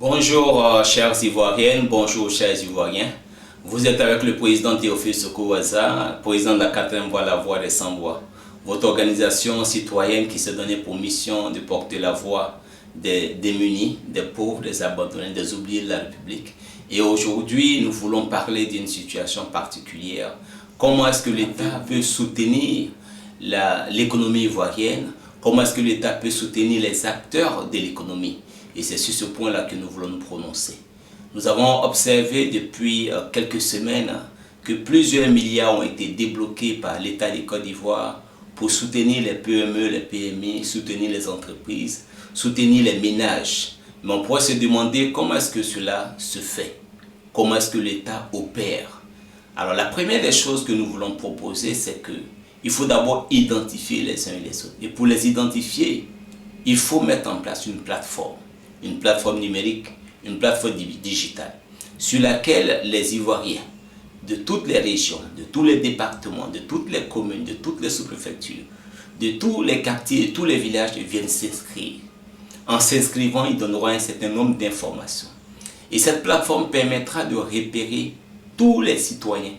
Bonjour chers Ivoiriennes, bonjour chers Ivoiriens. Vous êtes avec le président Théophile Sokouaza, président de la 4e voie, la voie des sans-voix. Votre organisation citoyenne qui s'est donnée pour mission de porter la voix des démunis, des pauvres, des abandonnés, des oubliés de la République. Et aujourd'hui, nous voulons parler d'une situation particulière. Comment est-ce que l'État peut soutenir l'économie ivoirienne? Comment est-ce que l'État peut soutenir les acteurs de l'économie? Et c'est sur ce point-là que nous voulons nous prononcer. Nous avons observé depuis quelques semaines que plusieurs milliards ont été débloqués par l'État de Côte d'Ivoire pour soutenir les PME, les PMI, soutenir les entreprises, soutenir les ménages. Mais on pourrait se demander comment est-ce que cela se fait? Comment est-ce que l'État opère? Alors la première des choses que nous voulons proposer, c'est qu'il faut d'abord identifier les uns et les autres. Et pour les identifier, il faut mettre en place une plateforme numérique, une plateforme digitale, sur laquelle les Ivoiriens de toutes les régions, de tous les départements, de toutes les communes, de toutes les sous-préfectures, de tous les quartiers, de tous les villages viennent s'inscrire. En s'inscrivant, ils donneront un certain nombre d'informations. Et cette plateforme permettra de repérer tous les citoyens,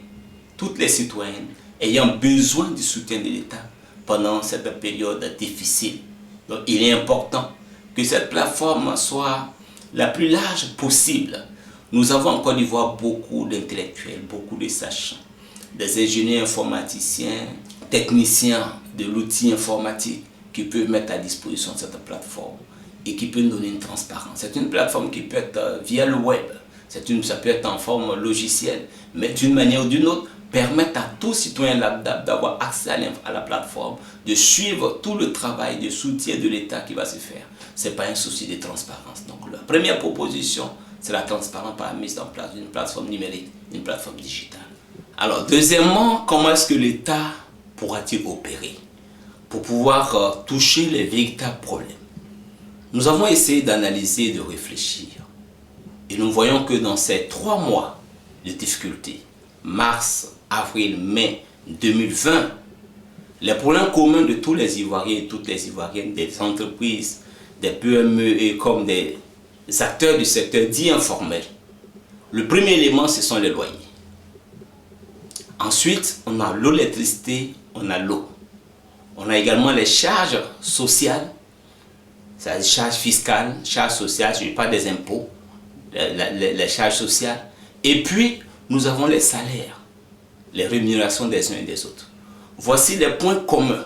toutes les citoyennes ayant besoin du soutien de l'État pendant cette période difficile. Donc il est important que cette plateforme soit la plus large possible. Nous avons en Côte d'Ivoire beaucoup d'intellectuels, beaucoup de sachants, des ingénieurs informaticiens, techniciens de l'outil informatique qui peuvent mettre à disposition cette plateforme et qui peut nous donner une transparence. C'est une plateforme qui peut être via le web, ça peut être en forme logicielle, mais d'une manière ou d'une autre, permettre à tout citoyen lambda d'avoir accès à la plateforme, de suivre tout le travail de soutien de l'État qui va se faire. Ce n'est pas un souci de transparence. Donc la première proposition, c'est la transparence par la mise en place d'une plateforme numérique, d'une plateforme digitale. Alors deuxièmement, comment est-ce que l'État pourra-t-il opérer pour pouvoir toucher les véritables problèmes? Nous avons essayé d'analyser, de réfléchir. Et nous voyons que dans ces 3 mois de difficultés, mars, avril, mai 2020, les problèmes communs de tous les Ivoiriens et toutes les Ivoiriennes, des entreprises, des PME et comme des acteurs du secteur dit informel. Le premier élément, ce sont les loyers. Ensuite, on a l'électricité, on a l'eau. On a également les charges sociales, c'est-à-dire charges fiscales, charges sociales, je ne parle pas des impôts, les charges sociales. Et puis, nous avons les salaires, les rémunérations des uns et des autres. Voici les points communs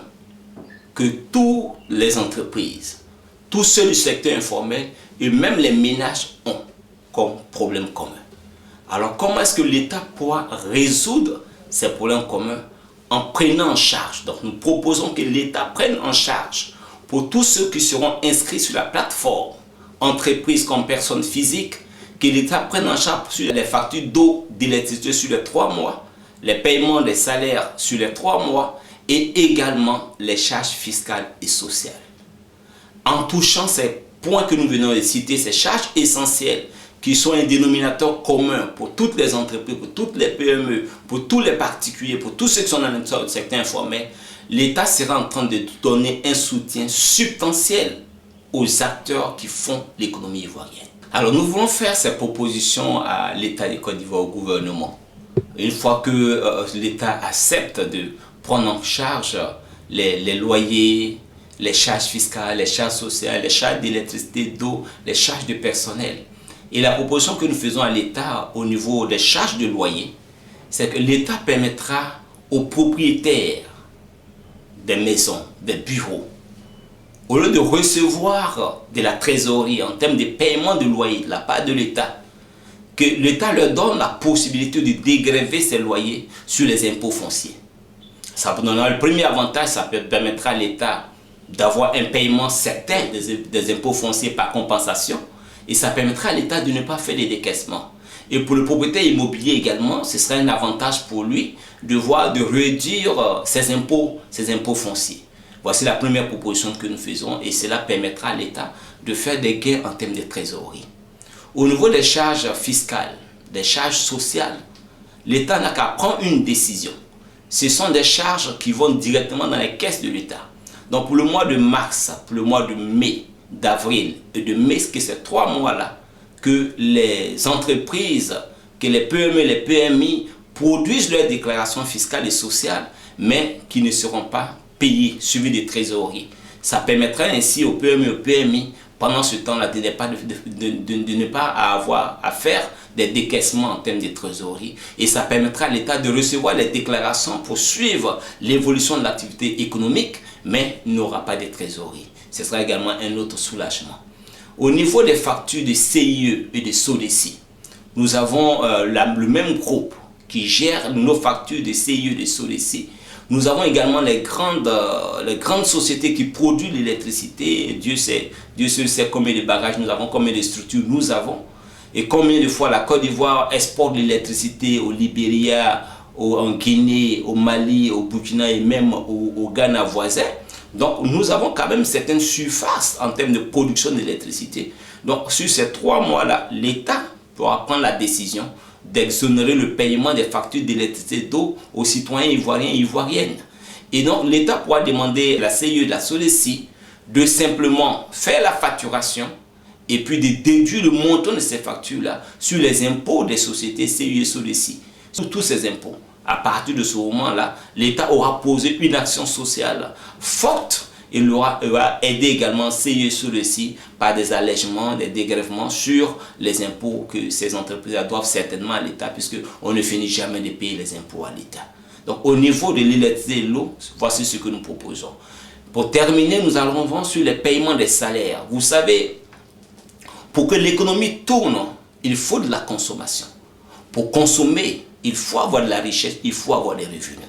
que toutes les entreprises, tous ceux du secteur informel et même les ménages ont comme problème commun. Alors comment est-ce que l'État pourra résoudre ces problèmes communs? En prenant en charge. Donc nous proposons que l'État prenne en charge pour tous ceux qui seront inscrits sur la plateforme, entreprises comme personnes physiques, que l'État prenne en charge sur les factures d'eau, d'électricité sur les 3 mois, les paiements des salaires sur les 3 mois et également les charges fiscales et sociales. En touchant ces points que nous venons de citer, ces charges essentielles qui sont un dénominateur commun pour toutes les entreprises, pour toutes les PME, pour tous les particuliers, pour tous ceux qui sont dans le secteur informel, l'État sera en train de donner un soutien substantiel aux acteurs qui font l'économie ivoirienne. Alors nous voulons faire ces propositions à l'État de Côte d'Ivoire, au gouvernement. Une fois que l'État accepte de prendre en charge les loyers, les charges fiscales, les charges sociales, les charges d'électricité, d'eau, les charges de personnel. Et la proposition que nous faisons à l'État au niveau des charges de loyer, c'est que l'État permettra aux propriétaires des maisons, des bureaux, au lieu de recevoir de la trésorerie en termes de paiement de loyer de la part de l'État, que l'État leur donne la possibilité de dégrever ces loyers sur les impôts fonciers. Ça donnera le premier avantage, ça permettra à l'État d'avoir un paiement certain des impôts fonciers par compensation, et ça permettra à l'État de ne pas faire des décaissements. Et pour le propriétaire immobilier également, ce sera un avantage pour lui de réduire ses impôts fonciers. Voici la première proposition que nous faisons et cela permettra à l'État de faire des gains en termes de trésorerie. Au niveau des charges fiscales, des charges sociales, l'État n'a qu'à prendre une décision. Ce sont des charges qui vont directement dans les caisses de l'État. Donc pour le mois de mars, pour le mois de mai, d'avril et de mai, que ces 3 mois-là, que les entreprises, que les PME, les PMI produisent leurs déclarations fiscales et sociales, mais qui ne seront pas payées, suivies des trésoreries. Ça permettrait ainsi aux PME et aux PMI, pendant ce temps-là, de ne pas avoir à faire des décaissements en termes de trésorerie. Et ça permettra à l'État de recevoir les déclarations pour suivre l'évolution de l'activité économique, mais n'aura pas de trésorerie. Ce sera également un autre soulagement. Au niveau des factures de CIE et de SODECI, nous avons le même groupe qui gère nos factures de CIE et de SODECI. Nous avons également les grandes sociétés qui produisent l'électricité. Dieu seul sait combien de bagages nous avons, combien de structures nous avons. Et combien de fois la Côte d'Ivoire exporte l'électricité au Libéria, en Guinée, au Mali, au Burkina et même au Ghana voisin. Donc nous avons quand même certaines surfaces en termes de production d'électricité. Donc sur ces 3 mois-là, l'État pourra prendre la décision d'exonérer le paiement des factures d'électricité d'eau aux citoyens ivoiriens et ivoiriennes. Et donc l'État pourra demander à la CIE de la SODECI de simplement faire la facturation et puis de déduire le montant de ces factures-là sur les impôts des sociétés CIE et SODECI. Sur tous ces impôts, à partir de ce moment-là, l'État aura posé une action sociale forte. Il aura aidé également CIE et SODECI par des allègements, des dégrèvements sur les impôts que ces entreprises doivent certainement à l'État, puisqu'on ne finit jamais de payer les impôts à l'État. Donc au niveau de l'électricité et de l'eau, voici ce que nous proposons. Pour terminer, nous allons voir sur les paiements des salaires. Vous savez, pour que l'économie tourne, il faut de la consommation. Pour consommer, il faut avoir de la richesse, il faut avoir des revenus.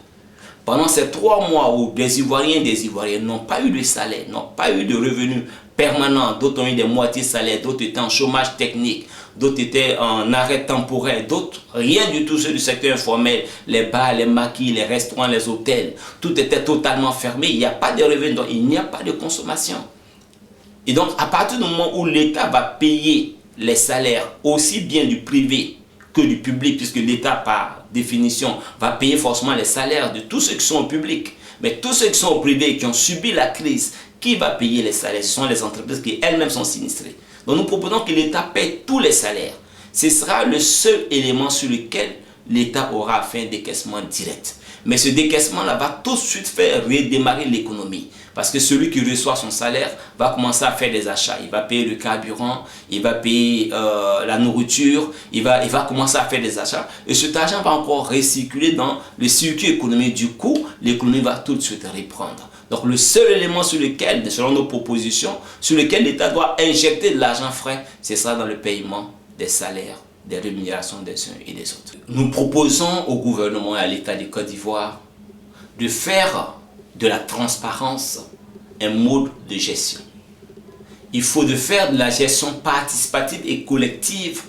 Pendant ces 3 mois où des Ivoiriens et des Ivoiriennes n'ont pas eu de salaire, n'ont pas eu de revenus permanents, d'autres ont eu des moitiés salaires, d'autres étaient en chômage technique, d'autres étaient en arrêt temporaire, d'autres rien du tout, ceux du secteur informel, les bars, les maquis, les restaurants, les hôtels, tout était totalement fermé, il n'y a pas de revenus, donc il n'y a pas de consommation. Et donc à partir du moment où l'État va payer les salaires aussi bien du privé que du public, puisque l'État par définition va payer forcément les salaires de tous ceux qui sont au public, mais tous ceux qui sont au privé et qui ont subi la crise, qui va payer les salaires? Ce sont les entreprises qui elles-mêmes sont sinistrées. Donc nous proposons que l'État paye tous les salaires. Ce sera le seul élément sur lequel l'État aura fait un décaissement direct. Mais ce décaissement-là va tout de suite faire redémarrer l'économie. Parce que celui qui reçoit son salaire va commencer à faire des achats. Il va payer le carburant, il va payer la nourriture, il va commencer à faire des achats. Et cet argent va encore recirculer dans le circuit économique. Du coup, l'économie va tout de suite reprendre. Donc le seul élément sur lequel, selon nos propositions, sur lequel l'État doit injecter de l'argent frais, ce sera dans le paiement des salaires, des rémunérations des uns et des autres. Nous proposons au gouvernement et à l'État de Côte d'Ivoire de faire de la transparence un mode de gestion. Il faut de faire de la gestion participative et collective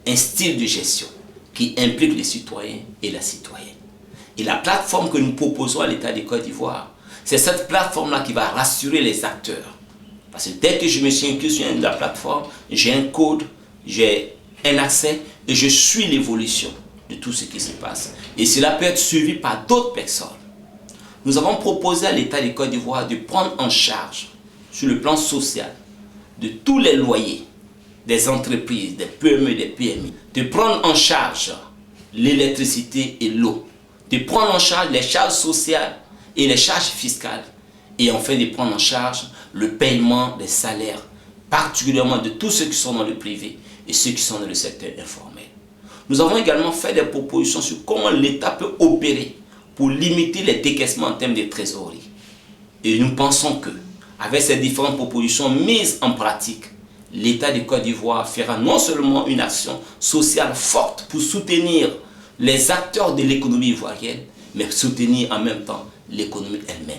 un style de gestion qui implique les citoyens et la citoyenne. Et la plateforme que nous proposons à l'État de Côte d'Ivoire, c'est cette plateforme-là qui va rassurer les acteurs. Parce que dès que je me suis inclus sur la plateforme, j'ai un code, j'ai un accès et je suis l'évolution de tout ce qui se passe. Et cela peut être suivi par d'autres personnes. Nous avons proposé à l'État de Côte d'Ivoire de prendre en charge, sur le plan social, de tous les loyers des entreprises, des PME et des PMI, de prendre en charge l'électricité et l'eau, de prendre en charge les charges sociales et les charges fiscales, et enfin de prendre en charge le paiement des salaires, particulièrement de tous ceux qui sont dans le privé et ceux qui sont dans le secteur informel. Nous avons également fait des propositions sur comment l'État peut opérer pour limiter les décaissements en termes de trésorerie. Et nous pensons que, avec ces différentes propositions mises en pratique, l'État de Côte d'Ivoire fera non seulement une action sociale forte pour soutenir les acteurs de l'économie ivoirienne, mais soutenir en même temps l'économie elle-même.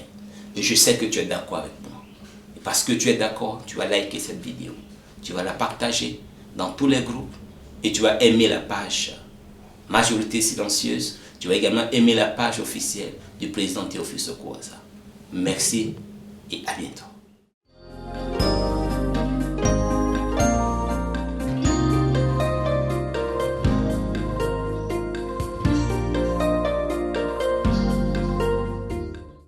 Et je sais que tu es d'accord avec moi. Et parce que tu es d'accord, tu vas liker cette vidéo, tu vas la partager dans tous les groupes et tu vas aimer la page Majorité Silencieuse. Tu vas également aimer la page officielle du président Théophile Sekou-Ouattara. Merci et à bientôt.